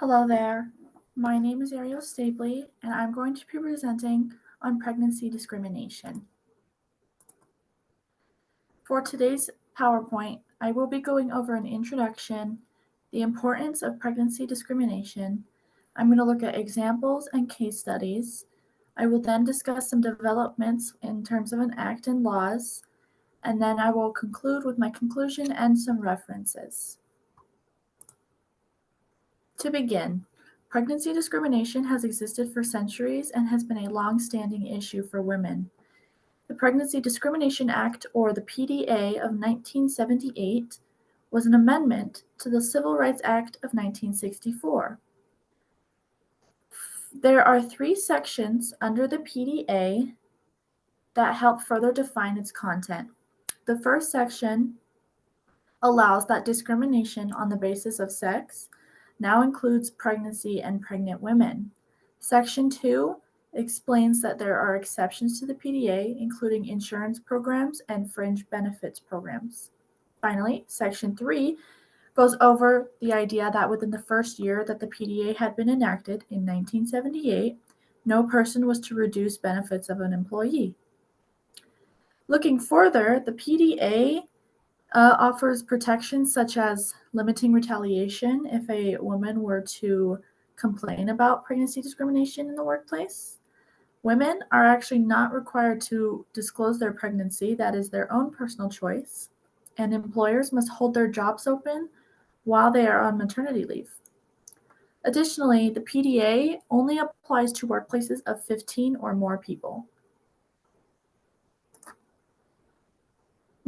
Hello there. My name is Ariel Stapley, and I'm going to be presenting on pregnancy discrimination. For today's PowerPoint, I will be going over an introduction, the importance of pregnancy discrimination. I'm going to look at examples and case studies. I will then discuss some developments in terms of an act and laws, and then I will conclude with my conclusion and some references. To begin, pregnancy discrimination has existed for centuries and has been a long-standing issue for women. The Pregnancy Discrimination Act, or the PDA of 1978, was an amendment to the Civil Rights Act of 1964. There are 3 sections under the PDA that help further define its content. The first section allows that discrimination on the basis of sex now includes pregnancy and pregnant women. Section 2 explains that there are exceptions to the PDA, including insurance programs and fringe benefits programs. Finally, Section 3 goes over the idea that within the first year that the PDA had been enacted in 1978, no person was to reduce benefits of an employee. Looking further, the PDA offers protections such as limiting retaliation if a woman were to complain about pregnancy discrimination in the workplace. Women are actually not required to disclose their pregnancy, that is their own personal choice, and employers must hold their jobs open while they are on maternity leave. Additionally, the PDA only applies to workplaces of 15 or more people.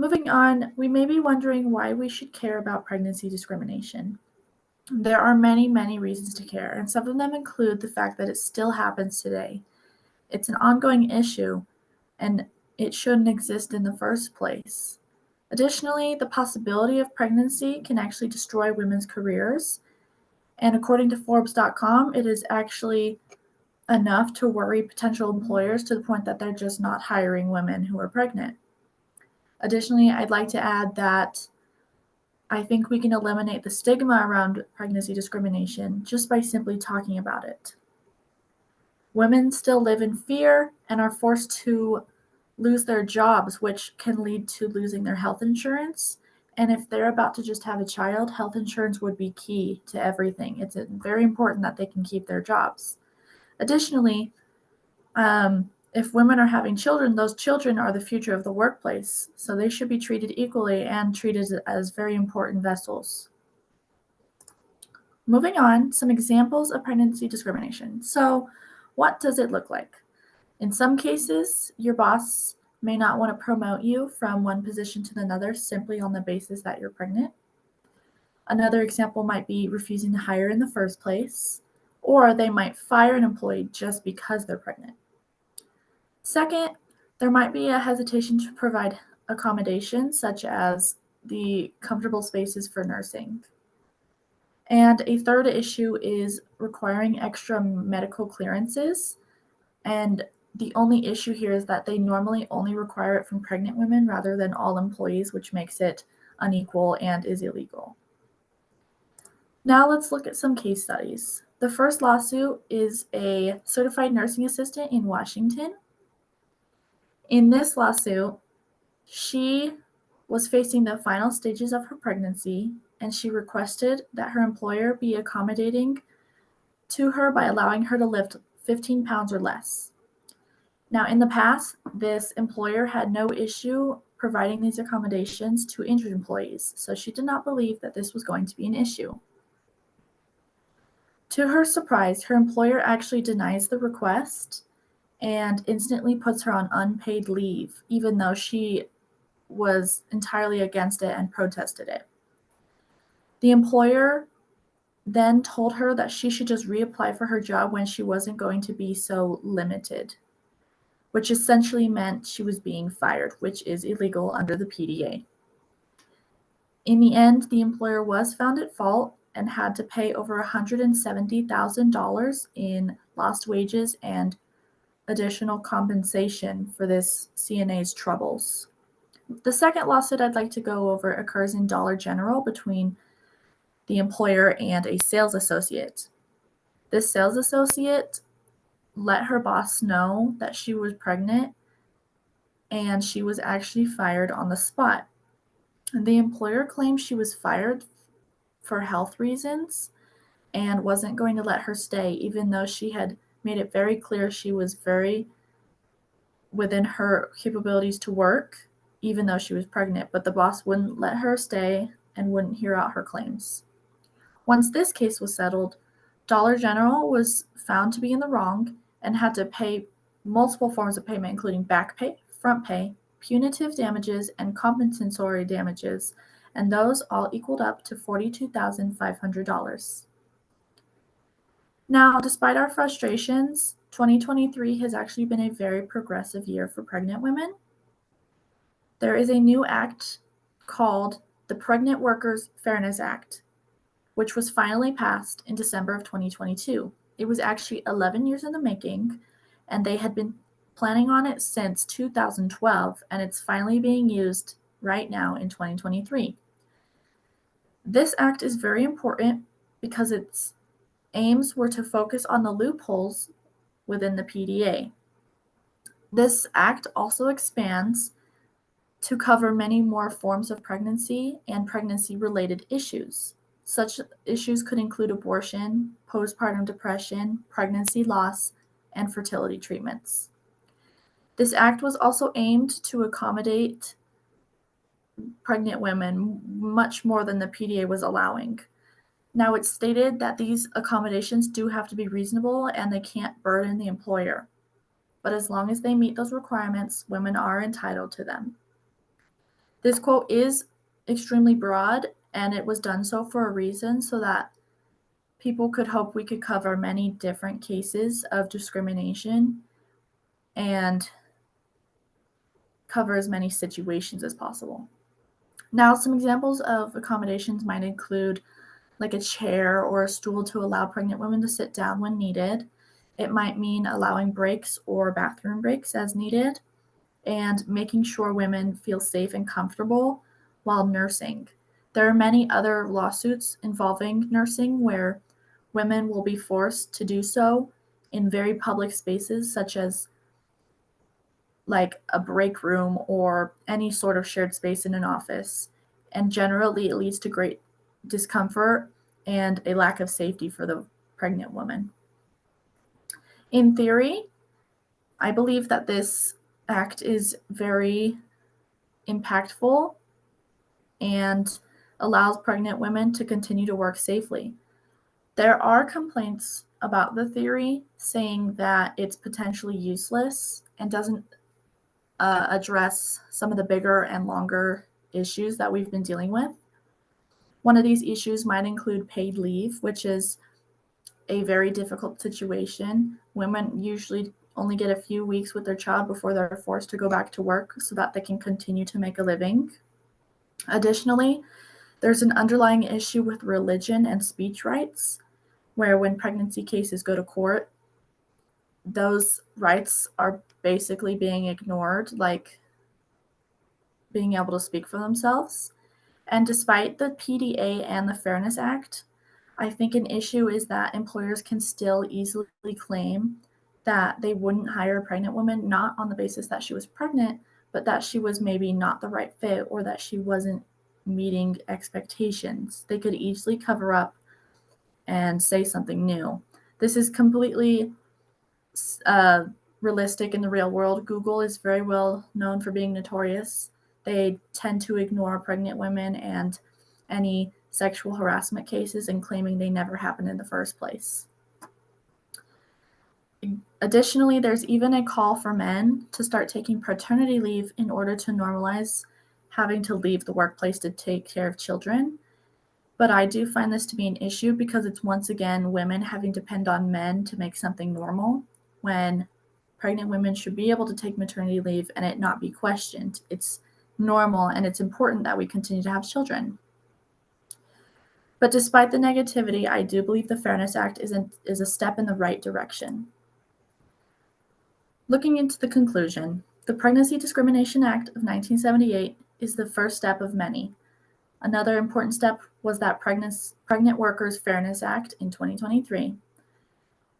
Moving on, we may be wondering why we should care about pregnancy discrimination. There are many reasons to care, and some of them include the fact that it still happens today. It's an ongoing issue, and it shouldn't exist in the first place. Additionally, the possibility of pregnancy can actually destroy women's careers, and according to Forbes.com, it is actually enough to worry potential employers to the point that they're just not hiring women who are pregnant. Additionally, I'd like to add that I think we can eliminate the stigma around pregnancy discrimination just by simply talking about it. Women still live in fear and are forced to lose their jobs, which can lead to losing their health insurance. And if they're about to just have a child, health insurance would be key to everything. It's very important that they can keep their jobs. Additionally, if women are having children, those children are the future of the workplace, so they should be treated equally and treated as very important vessels. Moving on, some examples of pregnancy discrimination. So, what does it look like? In some cases, your boss may not want to promote you from one position to another simply on the basis that you're pregnant. Another example might be refusing to hire in the first place, or they might fire an employee just because they're pregnant. Second, there might be a hesitation to provide accommodations, such as the comfortable spaces for nursing. And a third issue is requiring extra medical clearances. And the only issue here is that they normally only require it from pregnant women rather than all employees, which makes it unequal and is illegal. Now let's look at some case studies. The first lawsuit is a certified nursing assistant in Washington. In this lawsuit, she was facing the final stages of her pregnancy, and she requested that her employer be accommodating to her by allowing her to lift 15 pounds or less. Now, in the past, this employer had no issue providing these accommodations to injured employees, so she did not believe that this was going to be an issue. To her surprise, her employer actually denies the request and instantly puts her on unpaid leave, even though she was entirely against it and protested it. The employer then told her that she should just reapply for her job when she wasn't going to be so limited, which essentially meant she was being fired, which is illegal under the PDA. In the end, the employer was found at fault and had to pay over $170,000 in lost wages and additional compensation for this CNA's troubles. The second lawsuit I'd like to go over occurs in Dollar General between the employer and a sales associate. This sales associate let her boss know that she was pregnant, and she was actually fired on the spot. The employer claimed she was fired for health reasons and wasn't going to let her stay, even though she had made it very clear she was very within her capabilities to work, even though she was pregnant. But the boss wouldn't let her stay and wouldn't hear out her claims. Once this case was settled, Dollar General was found to be in the wrong and had to pay multiple forms of payment, including back pay, front pay, punitive damages, and compensatory damages, and those all equaled up to $42,500. Now, despite our frustrations, 2023 has actually been a very progressive year for pregnant women. There is a new act called the Pregnant Workers Fairness Act, which was finally passed in December of 2022. It was actually 11 years in the making, and they had been planning on it since 2012, and it's finally being used right now in 2023. This act is very important because its aims were to focus on the loopholes within the PDA. This act also expands to cover many more forms of pregnancy and pregnancy-related issues. Such issues could include abortion, postpartum depression, pregnancy loss, and fertility treatments. This act was also aimed to accommodate pregnant women much more than the PDA was allowing. Now, it's stated that these accommodations do have to be reasonable and they can't burden the employer. But as long as they meet those requirements, women are entitled to them. This quote is extremely broad, and it was done so for a reason, so that people could hope we could cover many different cases of discrimination and cover as many situations as possible. Now, some examples of accommodations might include like a chair or a stool to allow pregnant women to sit down when needed. It might mean allowing breaks or bathroom breaks as needed, and making sure women feel safe and comfortable while nursing. There are many other lawsuits involving nursing where women will be forced to do so in very public spaces, such as like a break room or any sort of shared space in an office. And generally, it leads to great discomfort and a lack of safety for the pregnant woman. In theory, I believe that this act is very impactful and allows pregnant women to continue to work safely. There are complaints about the theory saying that it's potentially useless and doesn't address some of the bigger and longer issues that we've been dealing with. One of these issues might include paid leave, which is a very difficult situation. Women usually only get a few weeks with their child before they're forced to go back to work so that they can continue to make a living. Additionally, there's an underlying issue with religion and speech rights, where when pregnancy cases go to court, those rights are basically being ignored, like being able to speak for themselves. And despite the PDA and the Fairness Act, I think an issue is that employers can still easily claim that they wouldn't hire a pregnant woman, not on the basis that she was pregnant, but that she was maybe not the right fit or that she wasn't meeting expectations. They could easily cover up and say something new. This is completely realistic in the real world. Google is very well known for being notorious. They tend to ignore pregnant women and any sexual harassment cases and claiming they never happened in the first place. Additionally, there's even a call for men to start taking paternity leave in order to normalize having to leave the workplace to take care of children. But I do find this to be an issue because it's once again women having to depend on men to make something normal, when pregnant women should be able to take maternity leave and it not be questioned. It's normal, and it's important that we continue to have children. But despite the negativity, I do believe the Fairness Act is a step in the right direction. Looking into the conclusion, the Pregnancy Discrimination Act of 1978 is the first step of many. Another important step was that Pregnant Workers Fairness Act in 2023.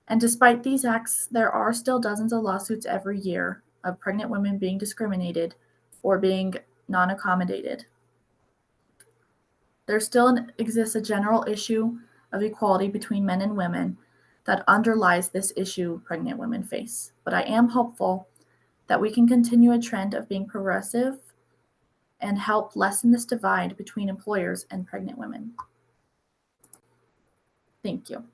And despite these acts, there are still dozens of lawsuits every year of pregnant women being discriminated or being non-accommodated. There still exists a general issue of equality between men and women that underlies this issue pregnant women face. But I am hopeful that we can continue a trend of being progressive and help lessen this divide between employers and pregnant women. Thank you.